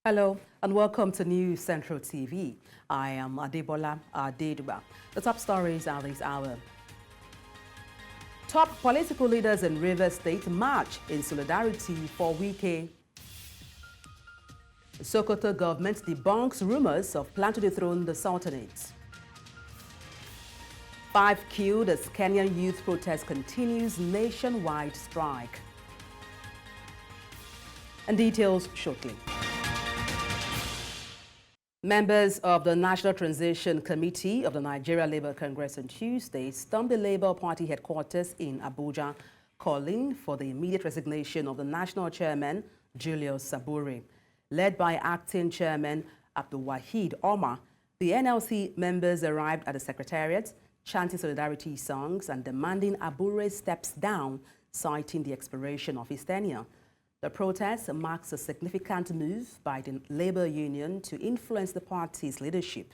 Hello and welcome to News Central TV. I am Adebola Adedugba. The top stories are this hour. Top political leaders in Rivers State march in solidarity for Wike. Sokoto government debunks rumors of plan to dethrone the Sultanate. 5 killed as Kenyan youth protest continues nationwide strike. And details shortly. Members of the National Transition Committee of the Nigeria Labour Congress on Tuesday stormed the Labour Party headquarters in Abuja, calling for the immediate resignation of the National Chairman Julius Abure. Led by Acting Chairman Abdulwaheed Omar, the NLC members arrived at the secretariat, chanting solidarity songs and demanding Abure steps down, citing the expiration of his tenure. The protest marks a significant move by the Labour Union to influence the party's leadership.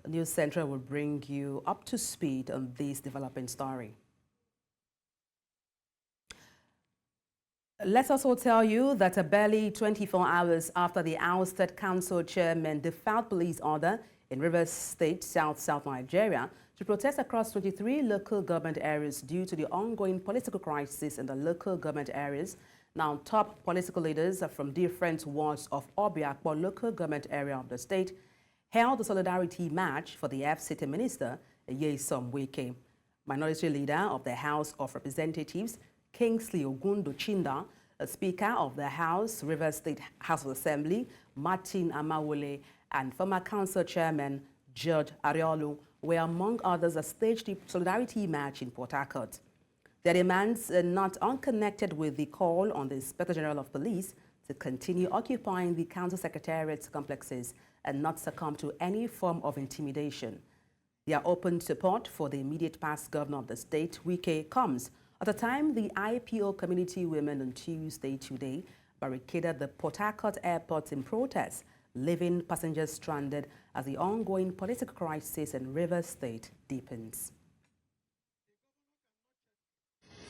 News Central will bring you up to speed on this developing story. Let us also tell you that barely 24 hours after the ousted council chairman defied police order in Rivers State, South Nigeria, to protest across 23 local government areas due to the ongoing political crisis in the local government areas. Now, top political leaders from different wards of Obiakpo local government area of the state held a solidarity march for the FCT minister, Nyesom Wike. Minority leader of the House of Representatives, Kingsley Ogundo-Chinda, a Speaker of the House, Rivers State House of Assembly, Martin Amawole, and former council chairman, George Ariolu, were among others a staged solidarity march in Port Harcourt. Their demands are not unconnected with the call on the Inspector General of Police to continue occupying the council secretariat complexes and not succumb to any form of intimidation. Their open support for the immediate past governor of the state, Wike, comes at a time the IPO community women on Tuesday barricaded the Port Harcourt airport in protest, leaving passengers stranded as the ongoing political crisis in Rivers State deepens.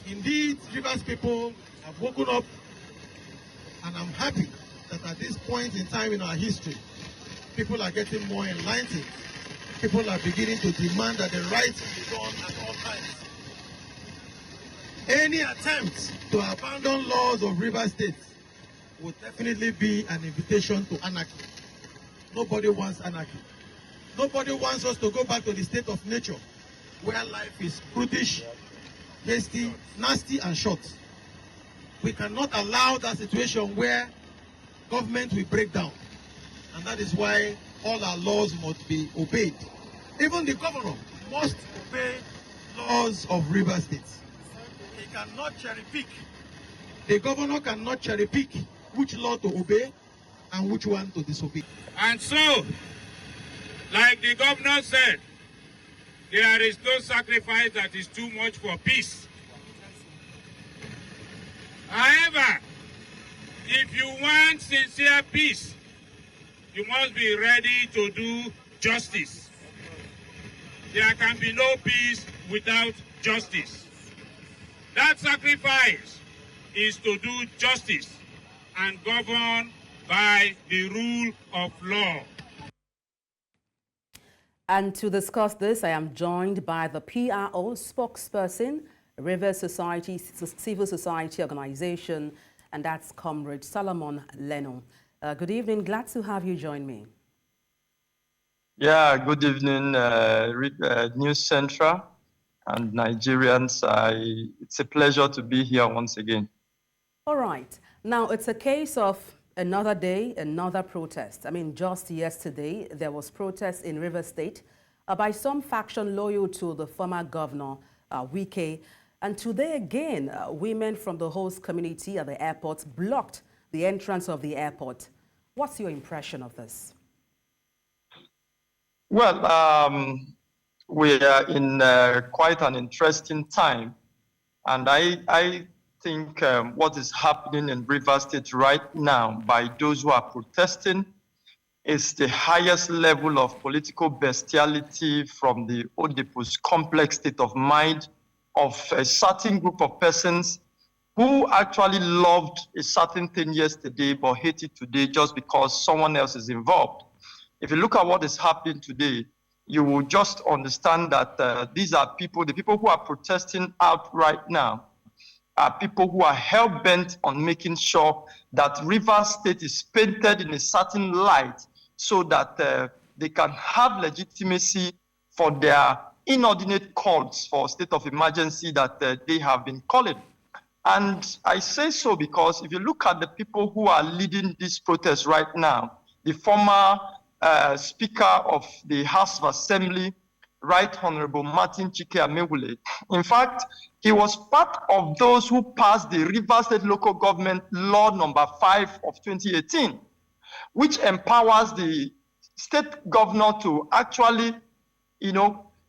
Indeed, Rivers people have woken up, and I'm happy that at this point in time in our history, people are getting more enlightened. People are beginning to demand that the rights be done at all times. Any attempt to abandon laws of Rivers State would definitely be an invitation to anarchy. Nobody wants anarchy. Nobody wants us to go back to the state of nature, where life is brutish, hasty, nasty, and short. We cannot allow that situation where government will break down. And that is why all our laws must be obeyed. Even the governor must obey laws of Rivers State. He cannot cherry pick. The governor cannot cherry pick which law to obey and which one to disobey. And so, like the governor said, there is no sacrifice that is too much for peace. However, if you want sincere peace, you must be ready to do justice. There can be no peace without justice. That sacrifice is to do justice and govern by the rule of law. And to discuss this, I am joined by the PRO spokesperson, Rivers Society, Civil Society Organization, and that's Comrade Solomon Leno. Good evening. Glad to have you join me. Yeah, good evening, News Central and Nigerians. It's a pleasure to be here once again. All right. Now, it's a case of another day, another protest. I mean, just yesterday, there was protest in Rivers State by some faction loyal to the former governor, Wike. And today again, women from the host community at the airport blocked the entrance of the airport. What's your impression of this? Well, we are in quite an interesting time. And I think what is happening in Rivers State right now by those who are protesting is the highest level of political bestiality from the Oedipus complex state of mind of a certain group of persons who actually loved a certain thing yesterday but hate it today just because someone else is involved. If you look at what is happening today, you will just understand that these are people, the people who are protesting out right now are people who are hell-bent on making sure that Rivers State is painted in a certain light so that they can have legitimacy for their inordinate calls for state of emergency that they have been calling. And I say so because if you look at the people who are leading this protest right now, the former Speaker of the House of Assembly, Right Honorable Martin Chike Amewule. In fact, he was part of those who passed the Rivers State Local Government Law number 5 of 2018, which empowers the state governor to actually,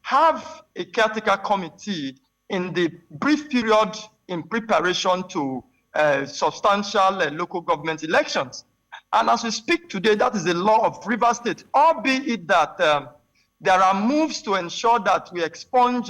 have a caretaker committee in the brief period in preparation to substantial local government elections. And as we speak today, that is the law of Rivers State, albeit that there are moves to ensure that we expunge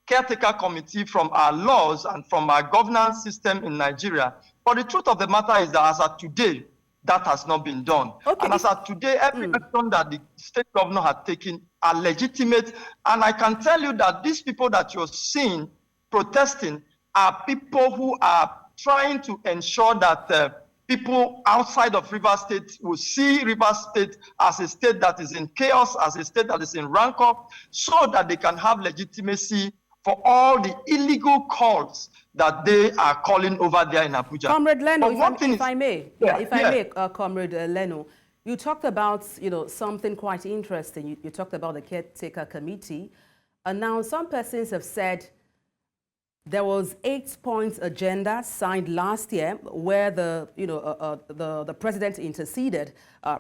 caretaker committee from our laws and from our governance system in Nigeria. But the truth of the matter is that as of today, that has not been done. Okay. And as of today, every action that the state governor had taken are legitimate. And I can tell you that these people that you're seeing protesting are people who are trying to ensure that people outside of Rivers State will see Rivers State as a state that is in chaos, as a state that is in rancor, so that they can have legitimacy for all the illegal calls that they are calling over there in Abuja. Comrade Leno, if I may, Comrade Leno, you talked about something quite interesting. You talked about the caretaker committee, and now some persons have said there was 8-point agenda signed last year where the president interceded,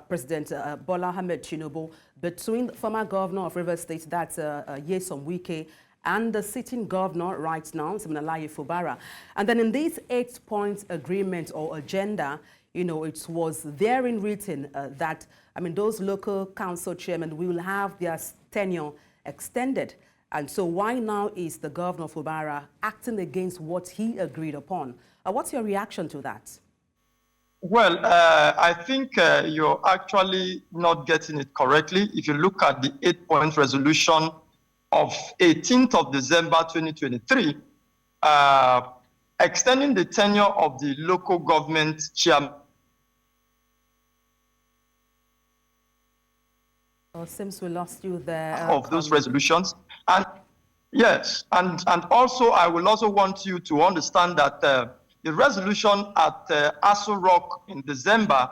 President Bola Ahmed Tinubu, between the former governor of Rivers State, that's Nyesom Wike, and the sitting governor right now, Siminalayi Fubara. And then in this 8-point agreement or agenda, it was therein written that, those local council chairmen will have their tenure extended. And so why now is the governor of Fubara acting against what he agreed upon? What's your reaction to that? Well, I think you're actually not getting it correctly. If you look at the 8-point resolution of 18th of December 2023, extending the tenure of the local government chairman. Well, seems we lost you there. Of those resolutions. And yes, and also I will also want you to understand that the resolution at Aso Rock in December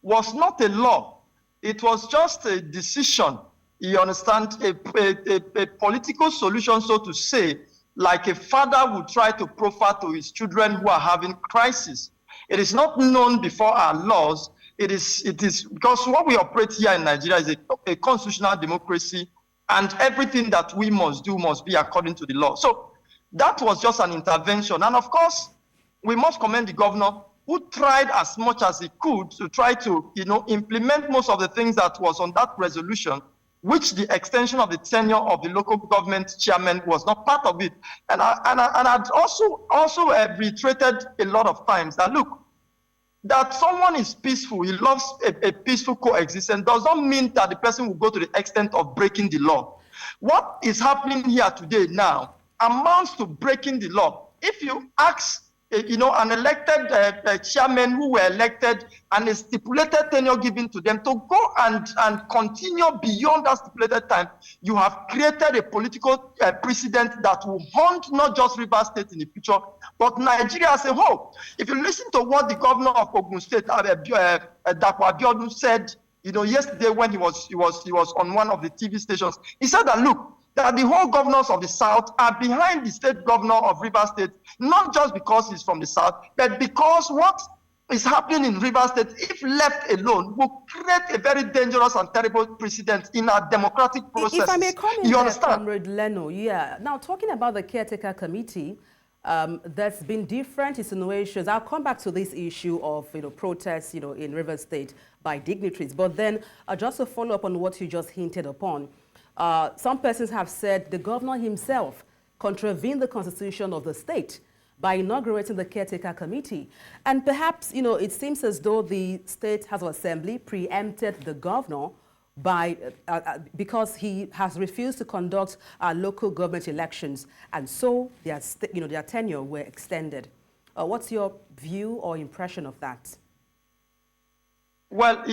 was not a law. It was just a decision. You understand, a political solution, so to say, like a father would try to proffer to his children who are having crisis. It is not known before our laws. It is because what we operate here in Nigeria is a constitutional democracy, and everything that we must do must be according to the law. So that was just an intervention. And of course, we must commend the governor who tried as much as he could to try to, implement most of the things that was on that resolution, which the extension of the tenure of the local government chairman was not part of it. And I'd also reiterated a lot of times that, look, that someone is peaceful, he loves a peaceful coexistence, does not mean that the person will go to the extent of breaking the law. What is happening here today now amounts to breaking the law. If you ask an elected chairman who were elected and a stipulated tenure given to them to go and continue beyond that stipulated time, you have created a political precedent that will haunt not just Rivers State in the future, but Nigeria as a whole. If you listen to what the governor of Ogun State, Dapo Abiodun, said, yesterday when he was on one of the TV stations, he said that, look, that the whole governors of the South are behind the state governor of Rivers State, not just because he's from the South, but because what is happening in Rivers State, if left alone, will create a very dangerous and terrible precedent in our democratic process. If I may comment, you understand? Comrade Leno, yeah. Now, talking about the caretaker committee, there's been different insinuations. I'll come back to this issue of protests, in Rivers State by dignitaries. But then, just to follow up on what you just hinted upon, some persons have said the governor himself contravened the constitution of the state by inaugurating the caretaker committee. And perhaps, it seems as though the State House of Assembly preempted the governor by because he has refused to conduct local government elections, and so their tenure were extended. What's your view or impression of that? Well,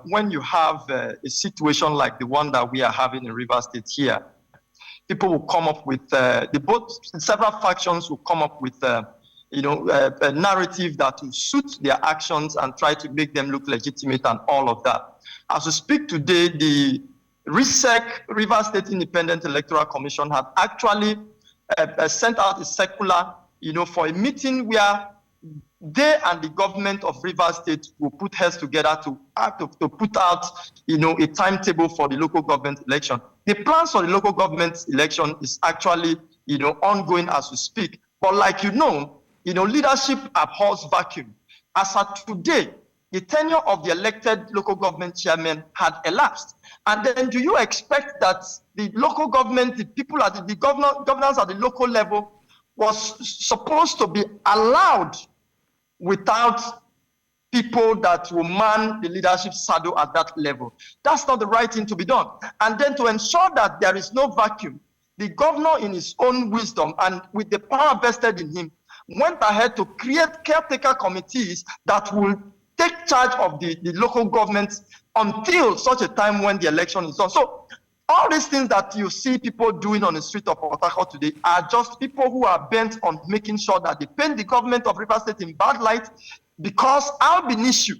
when you have a situation like the one that we are having in Rivers State here, people will come up with several factions will come up with a narrative that will suit their actions and try to make them look legitimate and all of that. As we speak today, the RISEC, Rivers State Independent Electoral Commission, have actually sent out a circular, for a meeting where they and the government of Rivers State will put heads together to put out, a timetable for the local government election. The plans for the local government election is actually, ongoing as we speak. But like leadership abhors vacuum. As of today, the tenure of the elected local government chairman had elapsed. And then do you expect that the local government, the people at the governance at the local level was supposed to be allowed without people that will man the leadership saddle at that level? That's not the right thing to be done. And then to ensure that there is no vacuum, the governor in his own wisdom and with the power vested in him went ahead to create caretaker committees that will take charge of the local government until such a time when the election is done. So all these things that you see people doing on the street of Port Harcourt today are just people who are bent on making sure that they paint the government of Rivers State in bad light, because ab initio,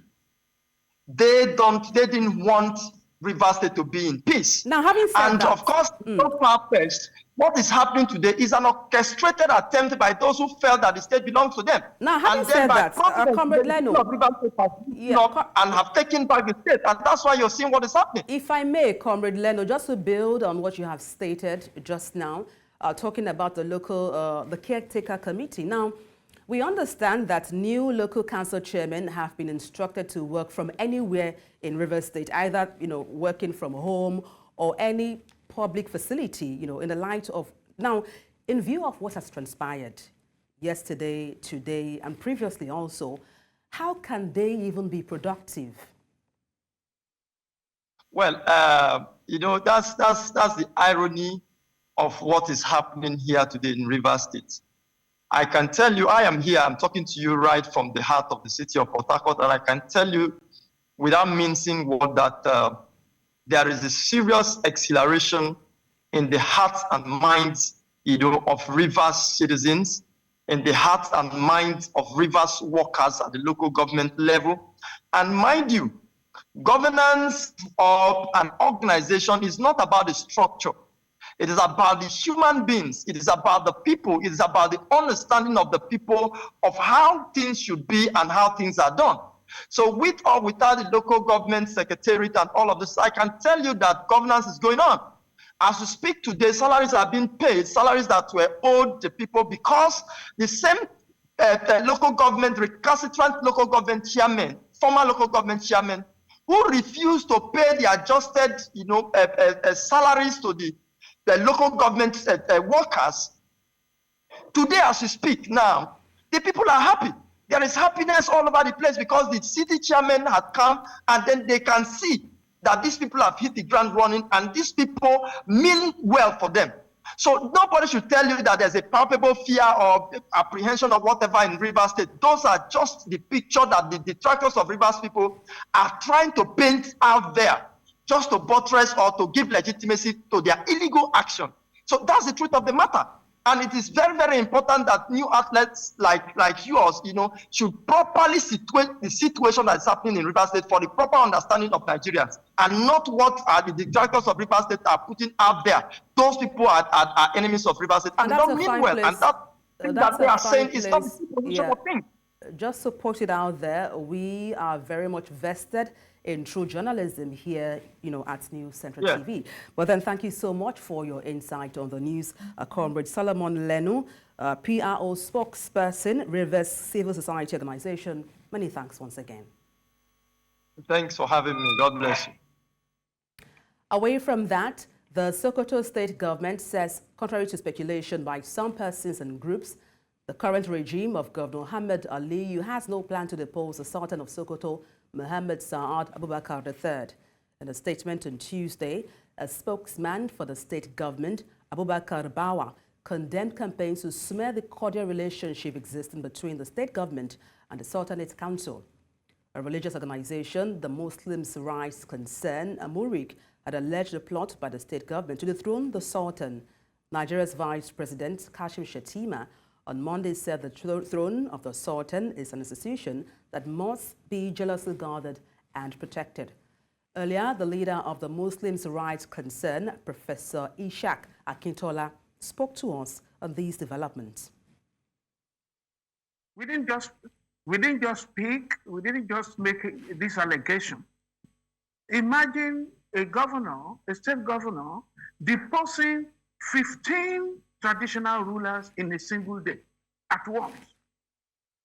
they didn't want Rivers State to be in peace. Now, having said that, of course, so far first, what is happening today is an orchestrated attempt by those who felt that the state belongs to them. Now, having said that, Comrade Leno, and have taken back the state, and that's why you're seeing what is happening. If I may, Comrade Leno, just to build on what you have stated just now, talking about the caretaker committee. Now, we understand that new local council chairmen have been instructed to work from anywhere in Rivers State, either working from home or any public facility, in the light of now, in view of what has transpired yesterday, today, and previously also, how can they even be productive? Well, that's the irony of what is happening here today in Rivers State. I can tell you, I am here, I'm talking to you right from the heart of the city of Port Harcourt, and I can tell you without mincing word that there is a serious acceleration in the hearts and minds, of Rivers citizens, in the hearts and minds of Rivers workers at the local government level. And mind you, governance of an organization is not about the structure. It is about the human beings. It is about the people. It is about the understanding of the people of how things should be and how things are done. So with or without the local government secretariat and all of this, I can tell you that governance is going on. As we speak today, salaries are being paid, salaries that were owed the people, because the same local government, recalcitrant local government chairman, former local government chairman, who refused to pay the adjusted salaries to the local government workers. Today, as we speak now, the people are happy. There is happiness all over the place because the city chairman had come, and then they can see that these people have hit the ground running, and these people mean well for them. So nobody should tell you that there's a palpable fear or apprehension or whatever in Rivers State. Those are just the picture that the detractors of Rivers people are trying to paint out there, just to buttress or to give legitimacy to their illegal action. So that's the truth of the matter. And it is very, very important that new outlets like yours, should properly situate the situation that's happening in Rivers State for the proper understanding of Nigerians, and not what the detractors of Rivers State are putting out there. Those people are enemies of Rivers State, and they don't mean well. And that they are saying is not the position of things. Just to put it out there, we are very much vested in true journalism here, at News Central TV. But then thank you so much for your insight on the news. Comrade Solomon Leno, PRO spokesperson, Rivers Civil Society Organization. Many thanks once again. Thanks for having me. God bless you. Away from that, The Sokoto state government says, contrary to speculation by some persons and groups, the current regime of Governor Muhammad Aliyu has no plan to depose the Sultan of Sokoto, Muhammad Saad Abubakar III. In a statement on Tuesday, a spokesman for the state government, Abubakar Bawa, condemned campaigns to smear the cordial relationship existing between the state government and the Sultanate Council. A religious organization, the Muslims' Rights Concern, Amurik, had alleged a plot by the state government to dethrone the Sultan. Nigeria's Vice President, Kashim Shettima, on Monday said the throne of the Sultan is an institution that must be jealously guarded and protected. Earlier, the leader of the Muslims' Rights Concern, Professor Ishaq Akintola, spoke to us on these developments. We didn't just speak, we didn't just make this allegation. Imagine a governor, a state governor, deposing 15 traditional rulers in a single day at once.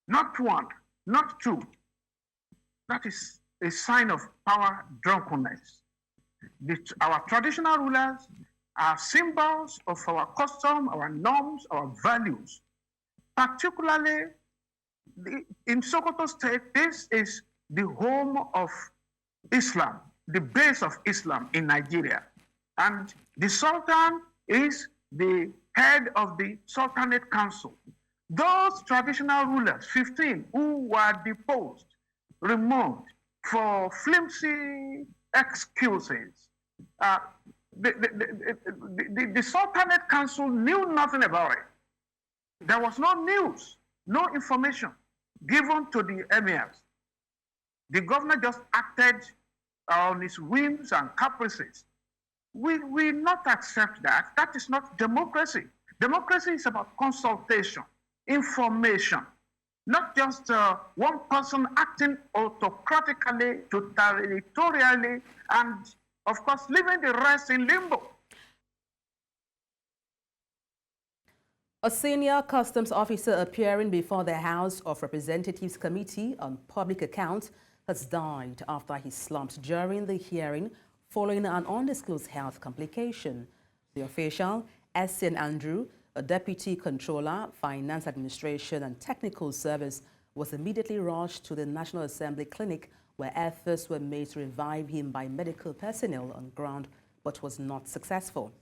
Not one, not two. That is a sign of power drunkenness. Our traditional rulers are symbols of our custom, our norms, our values. Particularly in Sokoto State, this is the home of Islam, the base of Islam in Nigeria. And the Sultan is the head of the Sultanate Council. Those traditional rulers, 15, who were deposed, removed for flimsy excuses, the Sultanate Council knew nothing about it. There was no news, no information given to the emirs. The governor just acted on his whims and caprices. We will not accept that. That is not democracy. Democracy is about consultation, information, not just one person acting autocratically, territorially, and of course, leaving the rest in limbo. A senior customs officer appearing before the House of Representatives Committee on Public Accounts has died after he slumped during the hearing following an undisclosed health complication. The official, Essien Andrew, a deputy controller, finance administration and technical service, was immediately rushed to the National Assembly clinic where efforts were made to revive him by medical personnel on ground, but was not successful.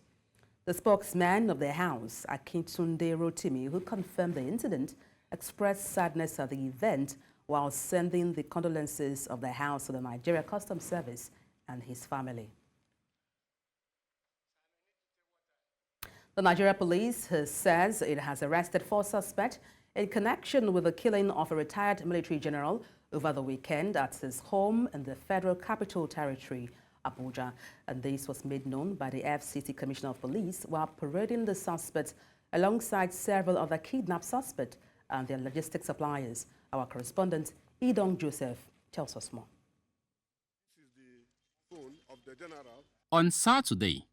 The spokesman of the House, Akintunde Rotimi, who confirmed the incident, expressed sadness at the event while sending the condolences of the House to the Nigeria Customs Service and his family. The Nigeria Police says it has arrested 4 suspects in connection with the killing of a retired military general over the weekend at his home in the Federal Capital Territory, Abuja. And this was made known by the FCT Commissioner of Police while parading the suspects alongside several other kidnapped suspects and their logistics suppliers. Our correspondent, Idong Joseph, tells us more. This is the phone of the general. On Saturday,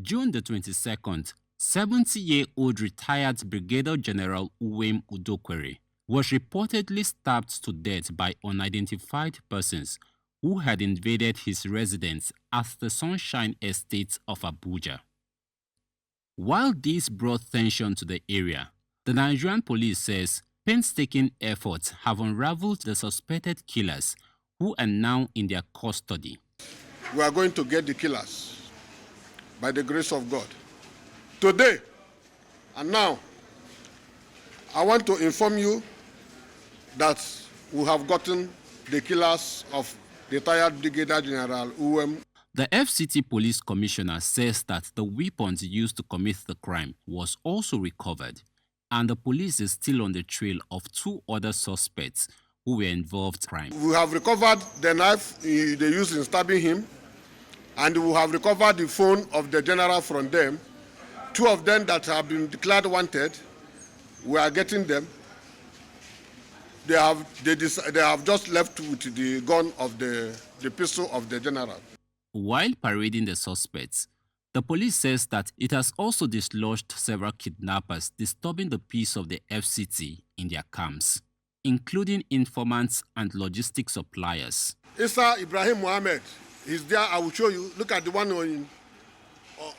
June the 22nd, 70-year-old retired Brigadier General Uwem Udokwere was reportedly stabbed to death by unidentified persons who had invaded his residence at the Sunshine Estate of Abuja. While this brought tension to the area, the Nigerian police says painstaking efforts have unraveled the suspected killers who are now in their custody. We are going to get the killers by the grace of God. Today and now, I want to inform you that we have gotten the killers of retired Brigadier General Uwem. The FCT Police Commissioner says that the weapons used to commit the crime was also recovered, and the police is still on the trail of 2 other suspects who were involved in crime. We have recovered the knife they used in stabbing him, and we have recovered the phone of the general from them. 2 of them that have been declared wanted, we are getting them. They have just left with the gun of the pistol of the general. While parading the suspects, the police says that it has also dislodged several kidnappers disturbing the peace of the FCT in their camps, including informants and logistic suppliers. Isa Ibrahim Mohammed is there. I will show you. Look at the one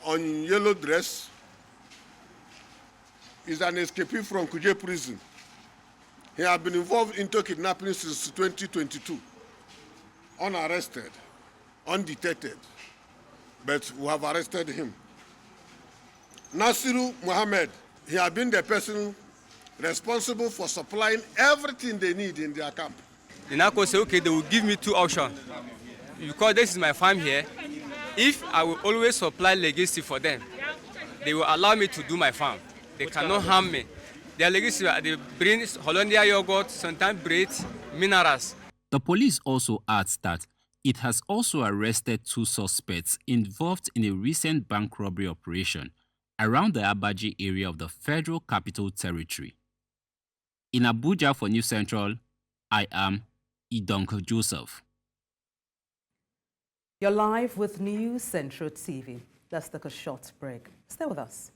on yellow dress is an escapee from Kuje prison. He has been involved into kidnapping since 2022, unarrested, undetected, but we have arrested him. Nasiru Mohammed, he has been the person responsible for supplying everything they need in their camp. The narco say, okay, they will give me 2 options. Because this is my farm here, if I will always supply legacy for them, they will allow me to do my farm. They cannot harm me. Their legacy, they bring Hollandia yogurt, sometimes bread, minerals. The police also adds that it has also arrested 2 suspects involved in a recent bank robbery operation around the Abaji area of the Federal Capital Territory. In Abuja for News Central, I am Idonko Joseph. You're live with News Central TV. Let's take a short break. Stay with us.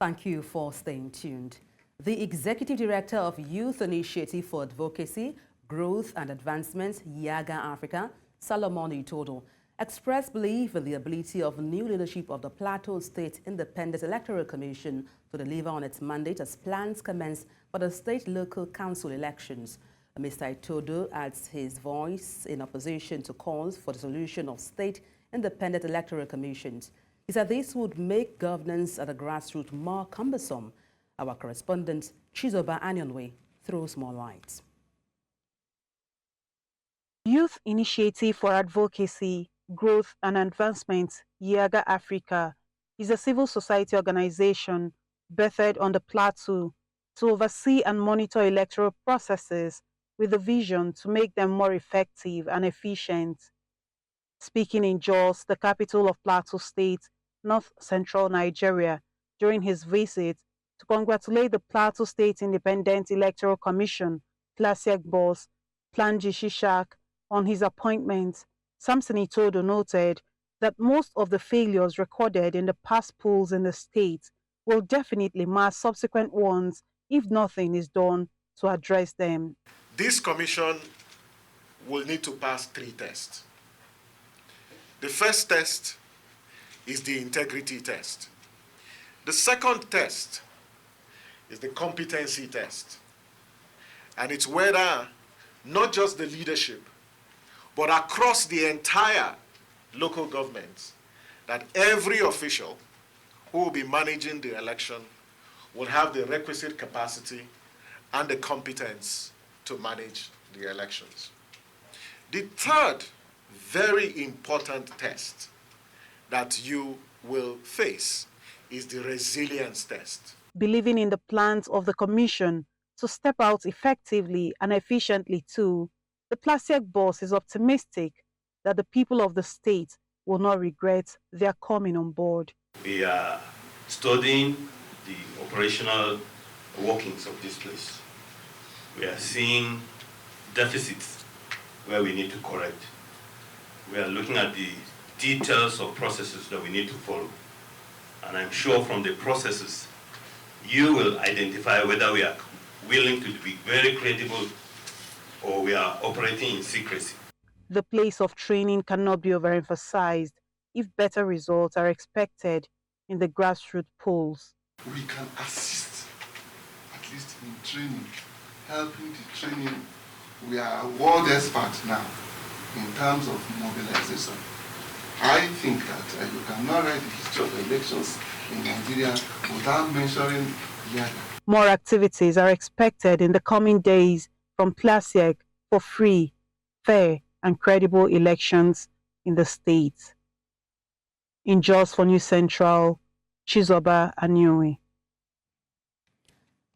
Thank you for staying tuned. The Executive Director of Youth Initiative for Advocacy, Growth and Advancement, YAGA Africa, Solomon Itodo, expressed belief in the ability of new leadership of the Plateau State Independent Electoral Commission to deliver on its mandate as plans commence for the state local council elections. Mr. Itodo adds his voice in opposition to calls for the dissolution of state independent electoral commissions. He said this would make governance at the grassroots more cumbersome. Our correspondent, Chizoba Anyonwe, throws more light. Youth Initiative for Advocacy, Growth and Advancement, YAGA Africa, is a civil society organization birthed on the plateau to oversee and monitor electoral processes with a vision to make them more effective and efficient. Speaking in Jos, the capital of Plateau State, north-central Nigeria, during his visit to congratulate the Plateau State Independent Electoral Commission, Klasiak boss, Planji Shishak, on his appointment, Samson Itodo noted that most of the failures recorded in the past polls in the state will definitely mark subsequent ones if nothing is done to address them. This commission will need to pass 3 tests. The first test is the integrity test. The second test is the competency test. And it's whether not just the leadership, but across the entire local government, that every official who will be managing the election will have the requisite capacity and the competence to manage the elections. The third very important test that you will face is the resilience test. Believing in the plans of the Commission to step out effectively and efficiently too, the Klasiak boss is optimistic that the people of the state will not regret their coming on board. We are studying the operational workings of this place. We are seeing deficits where we need to correct. We are looking at the details of processes that we need to follow. And I'm sure from the processes, you will identify whether we are willing to be very credible or we are operating in secrecy. The place of training cannot be overemphasized if better results are expected in the grassroots polls. We can assist, at least in training, helping the training. We are world experts now in terms of mobilization. I think that you cannot write the history of elections in Nigeria without mentioning YAGA. More activities are expected in the coming days from Klasiak for free, fair, and credible elections in the state. In Jos for News Central, Chizoba Anyonwe.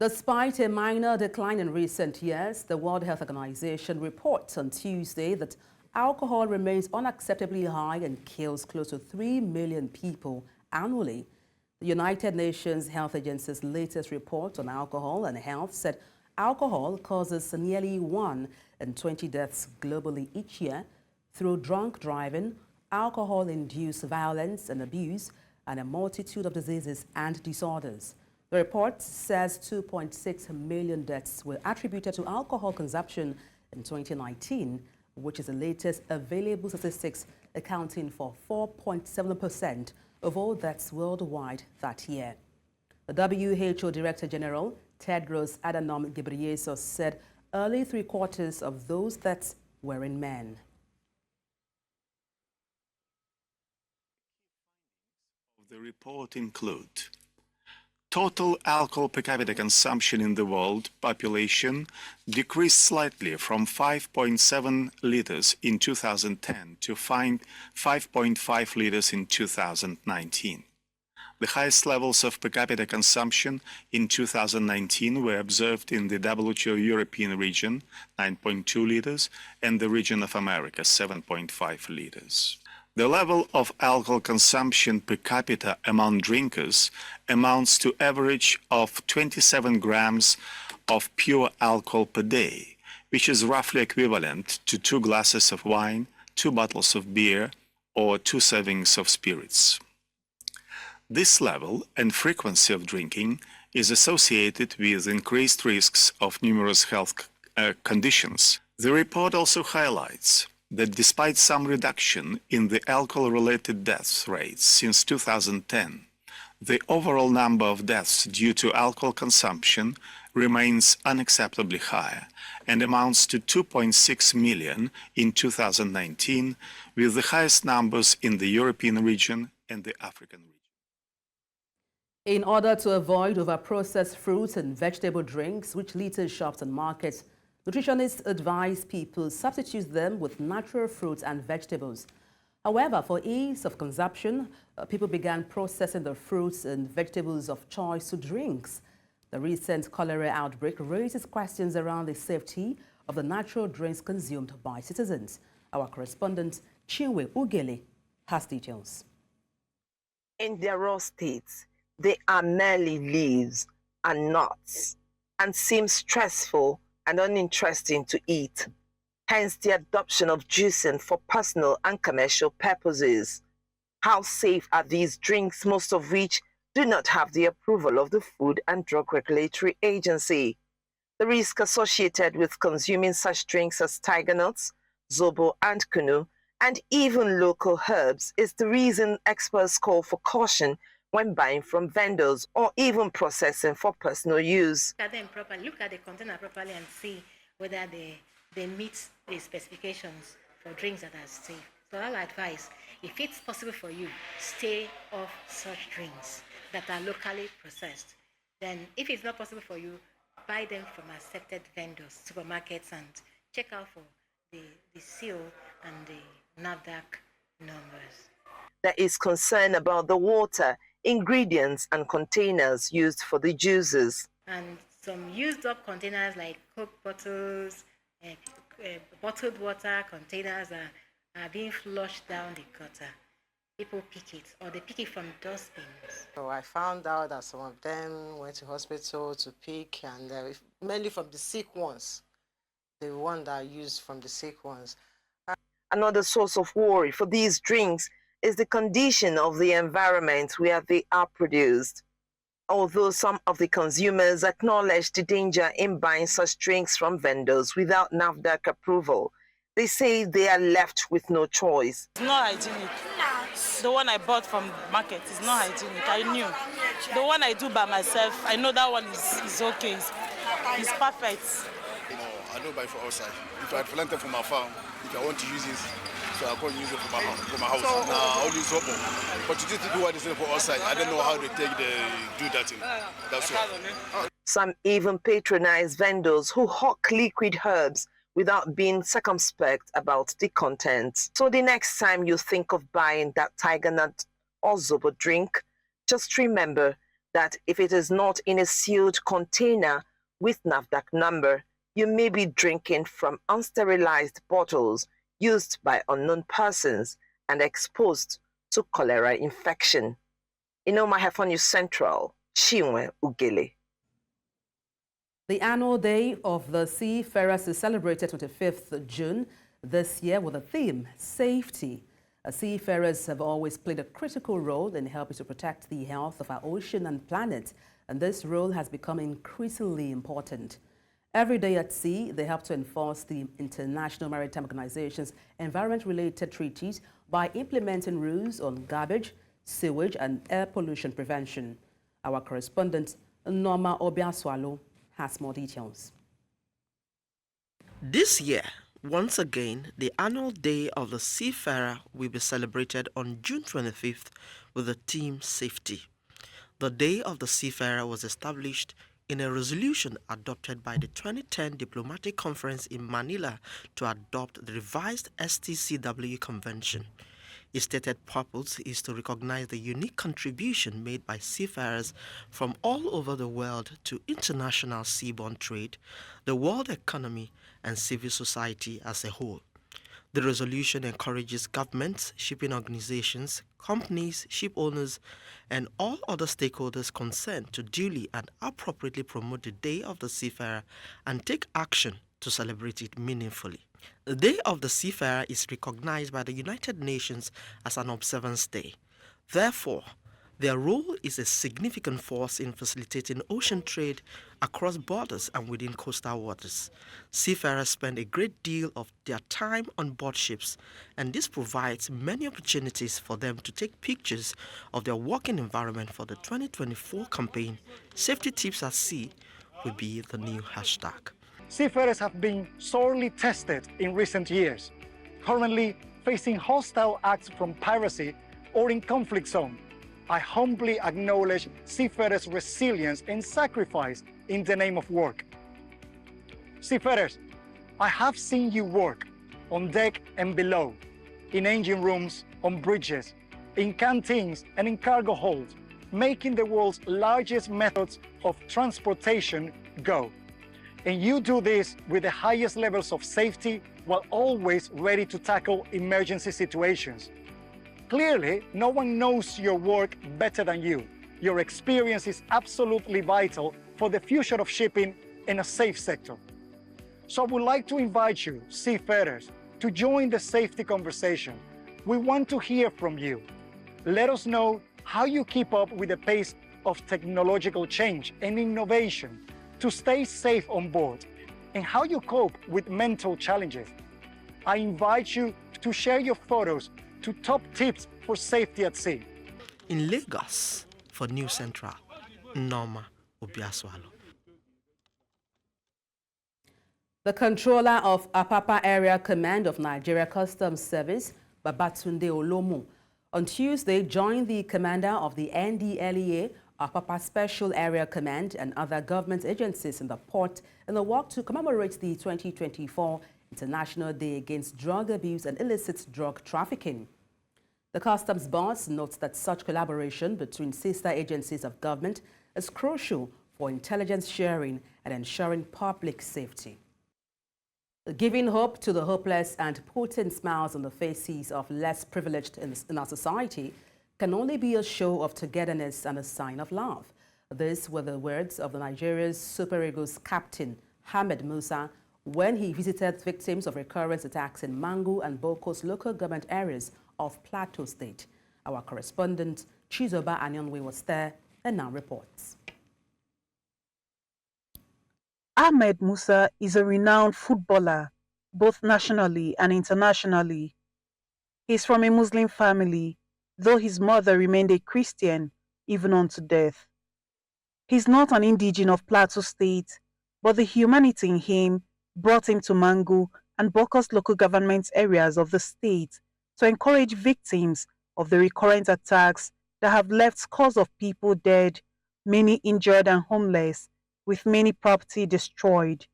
Despite a minor decline in recent years, the World Health Organization reports on Tuesday that alcohol remains unacceptably high and kills close to 3 million people annually. The United Nations Health Agency's latest report on alcohol and health said alcohol causes nearly 1 in 20 deaths globally each year through drunk driving, alcohol-induced violence and abuse, and a multitude of diseases and disorders. The report says 2.6 million deaths were attributed to alcohol consumption in 2019, which is the latest available statistics accounting for 4.7% of all deaths worldwide that year. The WHO Director General, Tedros Adhanom Ghebreyesus, said early 3/4 of those deaths were in men. The report include total alcohol per capita consumption in the world population decreased slightly from 5.7 liters in 2010 to 5.5 liters in 2019. The highest levels of per capita consumption in 2019 were observed in the WHO European region, 9.2 liters, and the region of America, 7.5 liters. The level of alcohol consumption per capita among drinkers amounts to average of 27 grams of pure alcohol per day, which is roughly equivalent to 2 glasses of wine, 2 bottles of beer, or 2 servings of spirits. This level and frequency of drinking is associated with increased risks of numerous health conditions. The report also highlights that despite some reduction in the alcohol-related death rates since 2010, the overall number of deaths due to alcohol consumption remains unacceptably high and amounts to 2.6 million in 2019, with the highest numbers in the European region and the African region. In order to avoid over-processed fruits and vegetable drinks, which litter shops and markets, nutritionists advise people substitute them with natural fruits and vegetables. However, for ease of consumption, people began processing the fruits and vegetables of choice to drinks. The recent cholera outbreak raises questions around the safety of the natural drinks consumed by citizens. Our correspondent, Chinwe Ugele, has details. In their raw states, they are merely leaves and nuts and seem stressful and uninteresting to eat, hence the adoption of juicing for personal and commercial purposes. How safe are these drinks, most of which do not have the approval of the Food and Drug Regulatory Agency? The risk associated with consuming such drinks as tiger nuts, zobo and kunu, and even local herbs is the reason experts call for caution when buying from vendors or even processing for personal use. Look at them properly, look at the container properly and see whether they meet the specifications for drinks that are safe. So I'll advise, if it's possible for you, stay off such drinks that are locally processed. Then if it's not possible for you, buy them from accepted vendors, supermarkets, and check out for the seal and the NAFDAC numbers. There is concern about the water, ingredients and containers used for the juices. And some used up containers like Coke bottles, bottled water containers are being flushed down the gutter. People pick it, or they pick it from dustbins. So I found out that some of them went to hospital to pick, and mainly from the sick ones, the one that are used from the sick ones. Another source of worry for these drinks is the condition of the environment where they are produced. Although some of the consumers acknowledge the danger in buying such drinks from vendors without NAFDAC approval, they say they are left with no choice. It's not hygienic. The one I bought from market is not hygienic. I knew. The one I do by myself, I know that one is okay. It's perfect. No, I don't buy from outside. If I plant it from my farm, if I want to use it, so I can't use it for my house. Now I only use soap. But you just do what is for outside. I don't know how they do that thing. That's all. Some even patronize vendors who hawk liquid herbs without being circumspect about the content. So the next time you think of buying that tiger nut or zobo drink, just remember that if it is not in a sealed container with NAFDAC number, you may be drinking from unsterilized bottles used by unknown persons and exposed to cholera infection. In Omaha News Central, Chinwe Ugele. The annual day of the Seafarers is celebrated 25th June this year with the theme, Safety. Seafarers have always played a critical role in helping to protect the health of our ocean and planet, and this role has become increasingly important. Every day at sea, they help to enforce the International Maritime Organization's environment-related treaties by implementing rules on garbage, sewage, and air pollution prevention. Our correspondent, Norma Obiaswalo, has more details. This year, once again, the annual Day of the Seafarer will be celebrated on June 25th with the theme Safety. The Day of the Seafarer was established in a resolution adopted by the 2010 Diplomatic Conference in Manila to adopt the revised STCW Convention. Its stated purpose is to recognize the unique contribution made by seafarers from all over the world to international seaborne trade, the world economy, and civil society as a whole. The resolution encourages governments, shipping organizations, companies, ship owners, and all other stakeholders concerned to duly and appropriately promote the Day of the Seafarer and take action to celebrate it meaningfully. The Day of the Seafarer is recognized by the United Nations as an observance day. Therefore, their role is a significant force in facilitating ocean trade across borders and within coastal waters. Seafarers spend a great deal of their time on board ships, and this provides many opportunities for them to take pictures of their working environment. For the 2024 campaign, Safety Tips at Sea will be the new hashtag. Seafarers have been sorely tested in recent years, currently facing hostile acts from piracy or in conflict zone. I humbly acknowledge seafarers' resilience and sacrifice in the name of work. Seafarers, I have seen you work on deck and below, in engine rooms, on bridges, in canteens and in cargo holds, making the world's largest methods of transportation go. And you do this with the highest levels of safety while always ready to tackle emergency situations. Clearly, no one knows your work better than you. Your experience is absolutely vital for the future of shipping in a safe sector. So I would like to invite you, seafarers, to join the safety conversation. We want to hear from you. Let us know how you keep up with the pace of technological change and innovation to stay safe on board, and how you cope with mental challenges. I invite you to share your photos to top tips for safety at sea. In Lagos, for New Central, Norma Obiaswalo. The controller of Apapa Area Command of Nigeria Customs Service, Babatunde Olomu, on Tuesday joined the commander of the NDLEA, Apapa Special Area Command, and other government agencies in the port in the work to commemorate the 2024 International Day Against Drug Abuse and Illicit Drug Trafficking. The Customs boss notes that such collaboration between sister agencies of government is crucial for intelligence sharing and ensuring public safety. Giving hope to the hopeless and putting smiles on the faces of less privileged in our society can only be a show of togetherness and a sign of love. These were the words of the Nigeria's Super Eagles captain, Ahmed Musa, when he visited victims of recurrent attacks in Mangu and Boko's local government areas of Plateau State. Our correspondent, Chizoba Anyonwe, was there and now reports. Ahmed Musa is a renowned footballer, both nationally and internationally. He is from a Muslim family, though his mother remained a Christian even unto death. He is not an indigene of Plateau State, but the humanity in him brought him to Mangu and Boko's local government areas of the state to encourage victims of the recurrent attacks that have left scores of people dead, many injured and homeless, with many property destroyed.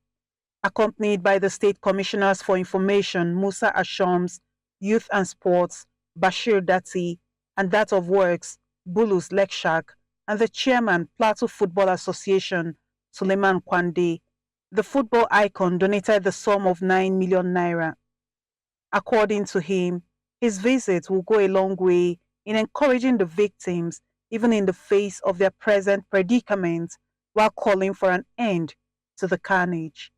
Accompanied by the State Commissioners for Information, Musa Ashams, Youth and Sports, Bashir Dati, and that of Works, Bulus Lekshak, and the chairman, Plateau Football Association, Suleiman Kwande, the football icon donated the sum of 9 million naira. According to him, his visit will go a long way in encouraging the victims, even in the face of their present predicament, while calling for an end to the carnage.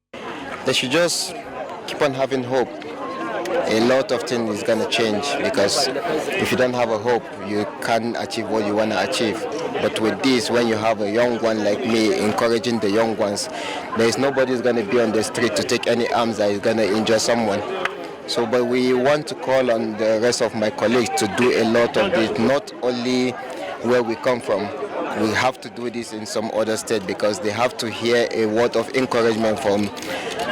They should just keep on having hope. A lot of things is going to change, because if you don't have a hope, you can't achieve what you want to achieve. But with this, when you have a young one like me encouraging the young ones, there is nobody who's going to be on the street to take any arms that is going to injure someone. So, but we want to call on the rest of my colleagues to do a lot of this, not only where we come from. We have to do this in some other state because they have to hear a word of encouragement from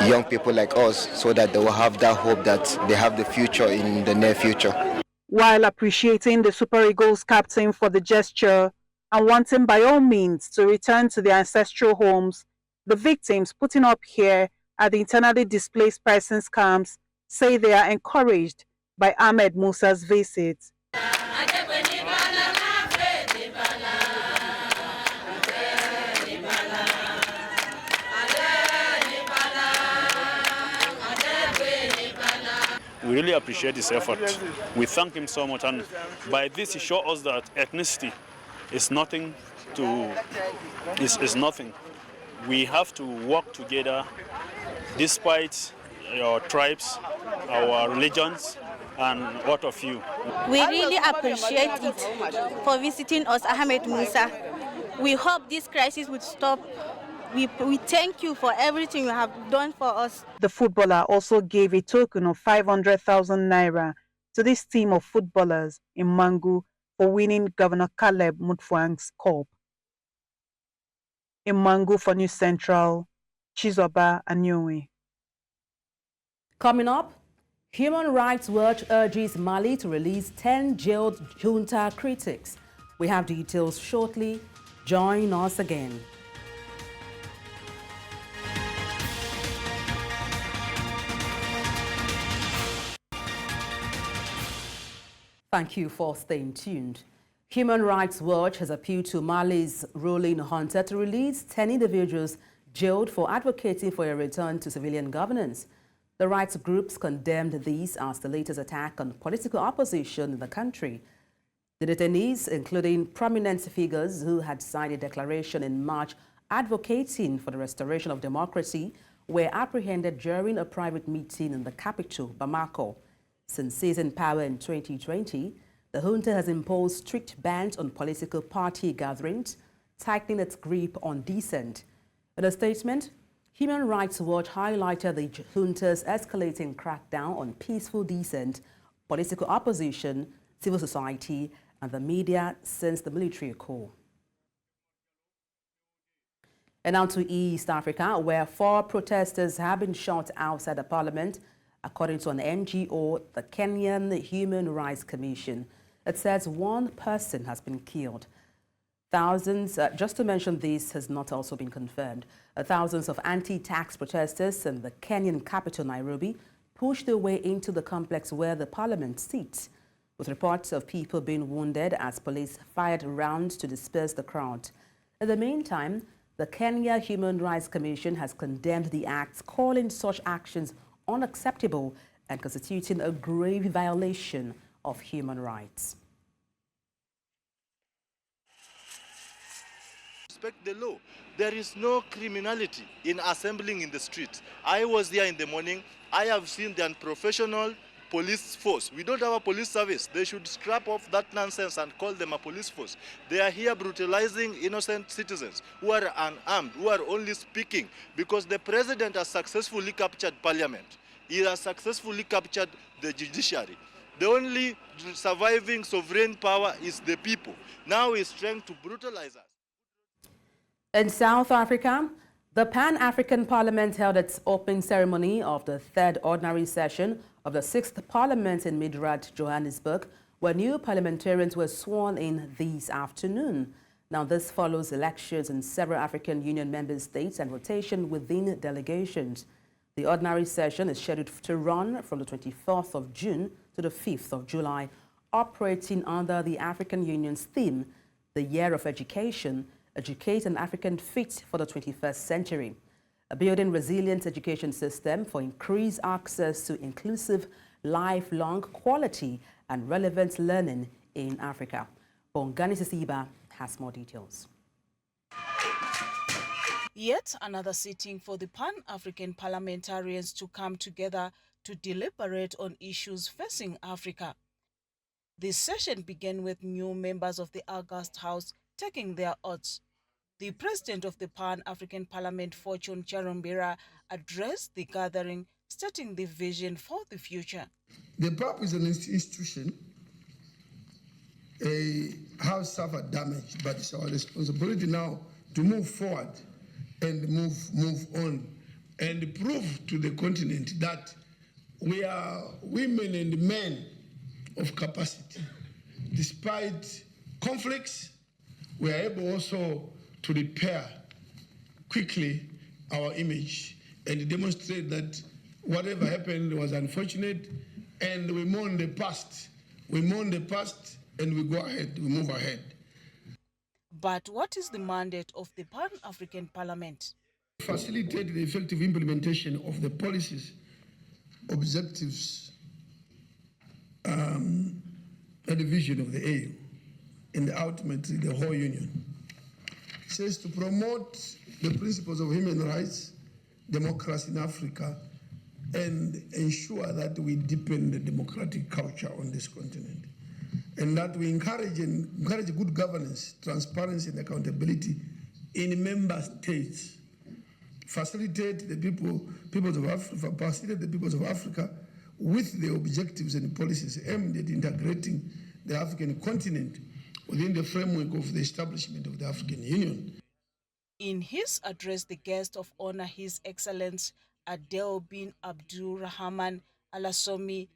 young people like us so that they will have that hope that they have the future in the near future. While appreciating the Super Eagles captain for the gesture and wanting by all means to return to their ancestral homes, the victims putting up here at the internally displaced persons camps say they are encouraged by Ahmed Musa's visit. We really appreciate his effort. We thank him so much, and by this he shows us that ethnicity is nothing is nothing. We have to work together despite our tribes, our religions, and what of you. We really appreciate it for visiting us, Ahmed Musa. We hope this crisis would stop. We thank you for everything you have done for us. The footballer also gave a token of 500,000 naira to this team of footballers in Mangu for winning Governor Caleb Mutfwang's cup. In Mangu for News Central, Chizoba Anyowe. Coming up, Human Rights Watch urges Mali to release 10 jailed junta critics. We have details shortly. Join us again. Thank you for staying tuned. Human Rights Watch has appealed to Mali's ruling junta to release 10 individuals jailed for advocating for a return to civilian governance. The rights groups condemned these as the latest attack on political opposition in the country. The detainees, including prominent figures who had signed a declaration in March advocating for the restoration of democracy, were apprehended during a private meeting in the capital, Bamako. Since seizing power in 2020, the junta has imposed strict bans on political party gatherings, tightening its grip on dissent. In a statement, Human Rights Watch highlighted the junta's escalating crackdown on peaceful dissent, political opposition, civil society, and the media since the military coup. And now to East Africa, where 4 protesters have been shot outside the parliament, according to an NGO, the Kenyan Human Rights Commission. It says 1 person has been killed. Thousands, just to mention this, has not also been confirmed. Thousands of anti-tax protesters in the Kenyan capital, Nairobi, pushed their way into the complex where the parliament sits, with reports of people being wounded as police fired rounds to disperse the crowd. In the meantime, the Kenya Human Rights Commission has condemned the acts, calling such actions unacceptable and constituting a grave violation of human rights. Respect the law. There is no criminality in assembling in the streets. I was there in the morning. I have seen the unprofessional police force. We don't have a police service. They should scrap off that nonsense and call them a police force. They are here brutalizing innocent citizens who are unarmed, who are only speaking because the president has successfully captured parliament. He has successfully captured the judiciary. The only surviving sovereign power is the people. Now he's trying to brutalize us. In South Africa, the Pan-African Parliament held its opening ceremony of the 3rd ordinary session of the 6th Parliament in Midrand, Johannesburg, where new parliamentarians were sworn in this afternoon. Now, this follows elections in several African Union member states and rotation within delegations. The ordinary session is scheduled to run from the 24th of June to the 5th of July, operating under the African Union's theme, the Year of Education, Educate an African Fit for the 21st Century, building resilient education system for increased access to inclusive, lifelong, quality and relevant learning in Africa. Bongani Sisiba has more details. Yet another sitting for the Pan-African parliamentarians to come together to deliberate on issues facing Africa. This session began with new members of the August House taking their oaths. The president of the Pan-African Parliament, Fortune Charumbira, addressed the gathering, stating the vision for the future. The PAP is an institution. A house suffered damage, but it's our responsibility now to move forward and move on and prove to the continent that we are women and men of capacity. Despite conflicts, we are able also to repair quickly our image and demonstrate that whatever happened was unfortunate, and we mourn the past. We mourn the past and we go ahead, we move ahead. But what is the mandate of the Pan-African Parliament? Facilitate the effective implementation of the policies, objectives, and the vision of the AU, and ultimately the whole union. It says to promote the principles of human rights, democracy in Africa, and ensure that we deepen the democratic culture on this continent, and that we encourage good governance, transparency, and accountability in member states. Facilitate the peoples of Africa, facilitate the peoples of Africa with the objectives and policies aimed at integrating the African continent within the framework of the establishment of the African Union. In his address, the guest of honor, His Excellency Adel bin Abdurrahman Alasomi,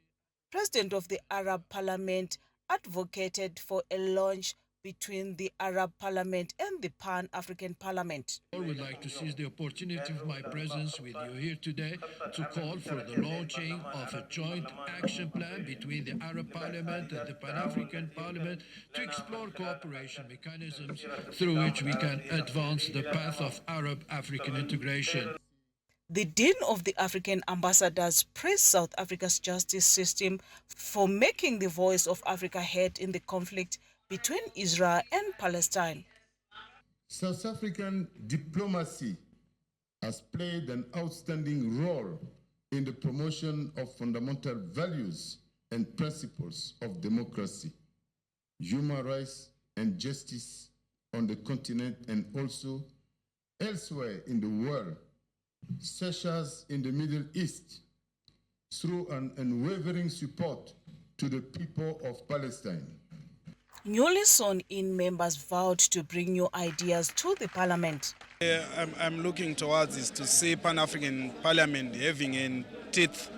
President of the Arab Parliament, advocated for a launch between the Arab Parliament and the Pan-African Parliament. I would like to seize the opportunity of my presence with you here today to call for the launching of a joint action plan between the Arab Parliament and the Pan-African Parliament to explore cooperation mechanisms through which we can advance the path of Arab-African integration. The Dean of the African Ambassadors praised South Africa's justice system for making the voice of Africa heard in the conflict between Israel and Palestine. South African diplomacy has played an outstanding role in the promotion of fundamental values and principles of democracy, human rights, and justice on the continent and also elsewhere in the world, such as in the Middle East, through an unwavering support to the people of Palestine. Newly sworn-in members vowed to bring new ideas to the parliament. I'm looking towards is to see Pan-African Parliament having in teeth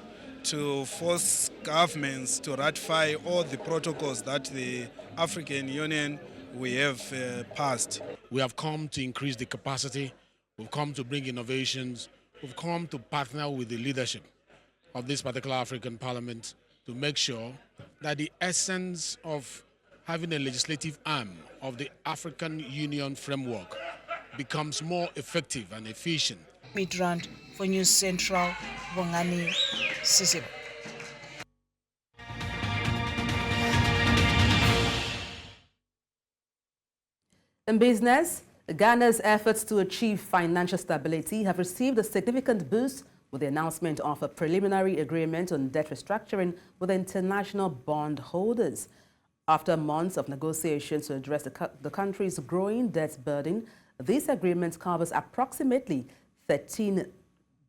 to force governments to ratify all the protocols that the African Union we have passed. We have come to increase the capacity, we've come to bring innovations, we've come to partner with the leadership of this particular African Parliament to make sure that the essence of having a legislative arm of the African Union framework becomes more effective and efficient. Midrand for News Central, Bongani, Sisibo. In business, Ghana's efforts to achieve financial stability have received a significant boost with the announcement of a preliminary agreement on debt restructuring with international bond holders. After months of negotiations to address the country's growing debt burden, this agreement covers approximately $13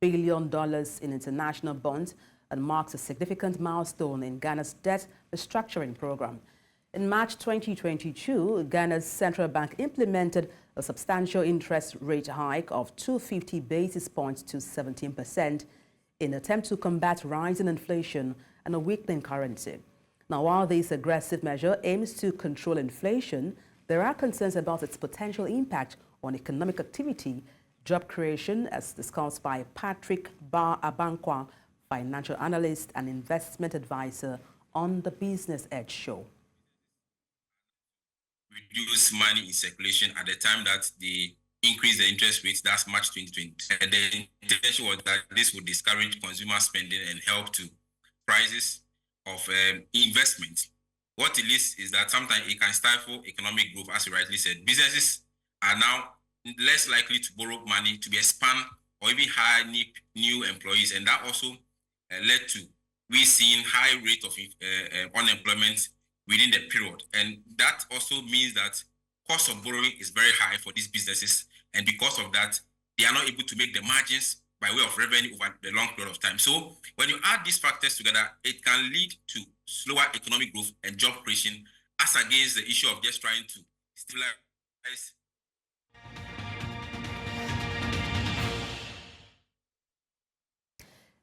billion in international bonds and marks a significant milestone in Ghana's debt restructuring program. In March 2022, Ghana's central bank implemented a substantial interest rate hike of 250 basis points to 17% in an attempt to combat rising inflation and a weakening currency. Now, while this aggressive measure aims to control inflation, there are concerns about its potential impact on economic activity, job creation, as discussed by Patrick Abankwa, financial analyst and investment advisor on the Business Edge show. Reduce money in circulation at the time that they increase the interest rates, that's March 2020. And the intention was that this would discourage consumer spending and help to prices of investment. What it is that sometimes it can stifle economic growth, as you rightly said. Businesses are now less likely to borrow money to expand or even hire new employees, and that also led to we seeing high rate of unemployment within the period, and that also means that cost of borrowing is very high for these businesses, and because of that, they are not able to make the margins by way of revenue over the long period of time. So when you add these factors together, it can lead to slower economic growth and job creation, as against the issue of just trying to stabilize.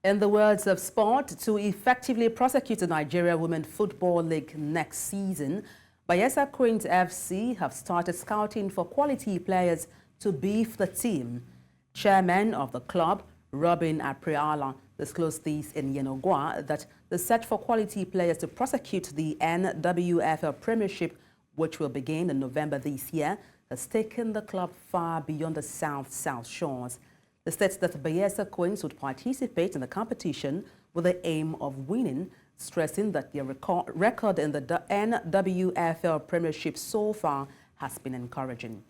In the words of sport, to effectively prosecute the Nigeria Women Football League next season, Bayelsa Queens FC have started scouting for quality players to beef the team. Chairman of the club, Robin Apriala, disclosed this in Yenogwa that the search for quality players to prosecute the NWFL Premiership, which will begin in November this year, has taken the club far beyond the South Shores. They states that Bayelsa Queens would participate in the competition with the aim of winning, stressing that their record in the NWFL Premiership so far has been encouraging.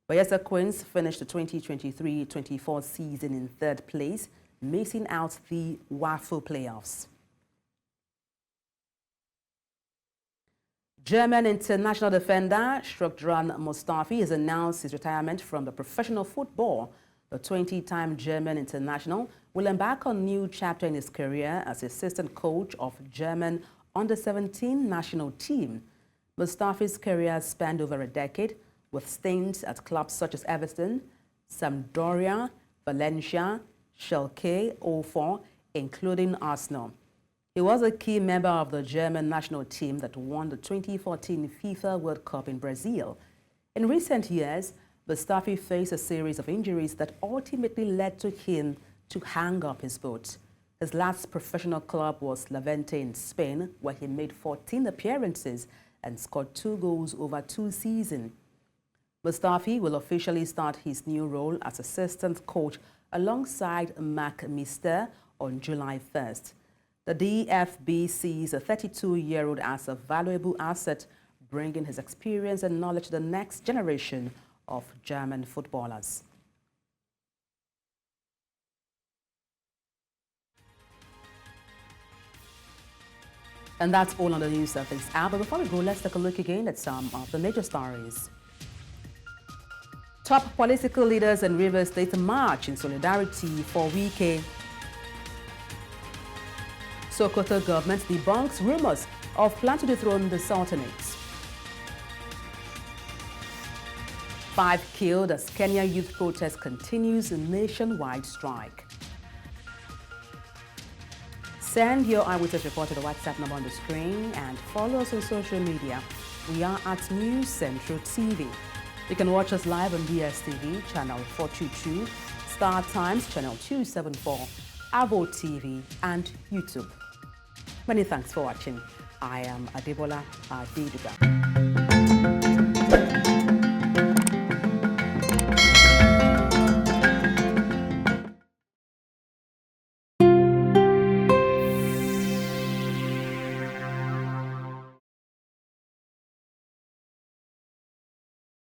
Bayelsa Queens finished the 2023-24 season in third place, missing out the WAFU playoffs. German international defender Shkodran Mustafi has announced his retirement from the professional football. The 20-time German international will embark on a new chapter in his career as assistant coach of German under-17 national team. Mustafi's career spanned over a decade, with stints at clubs such as Everton, Sampdoria, Valencia, Schalke 04, including Arsenal. He was a key member of the German national team that won the 2014 FIFA World Cup in Brazil. In recent years, Mustafi faced a series of injuries that ultimately led to him to hang up his boots. His last professional club was Levante in Spain, where he made 14 appearances and scored 2 goals over 2 seasons. Mustafi will officially start his new role as assistant coach alongside Mark Mister on July 1st. The DFB sees a 32-year-old as a valuable asset, bringing his experience and knowledge to the next generation of German footballers. And that's all on the news of this hour. But before we go, let's take a look again at some of the major stories. Top political leaders in Rivers State march in solidarity for Wike. Sokoto government debunks rumors of plan to dethrone the Sultanates. 5 killed as Kenya youth protest continues a nationwide strike. Send your eyewitness report to the WhatsApp number on the screen and follow us on social media. We are at News Central TV. You can watch us live on DSTV, channel 422, Star Times, channel 274, Avo TV, and YouTube. Many thanks for watching. I am Adebola Adedugba.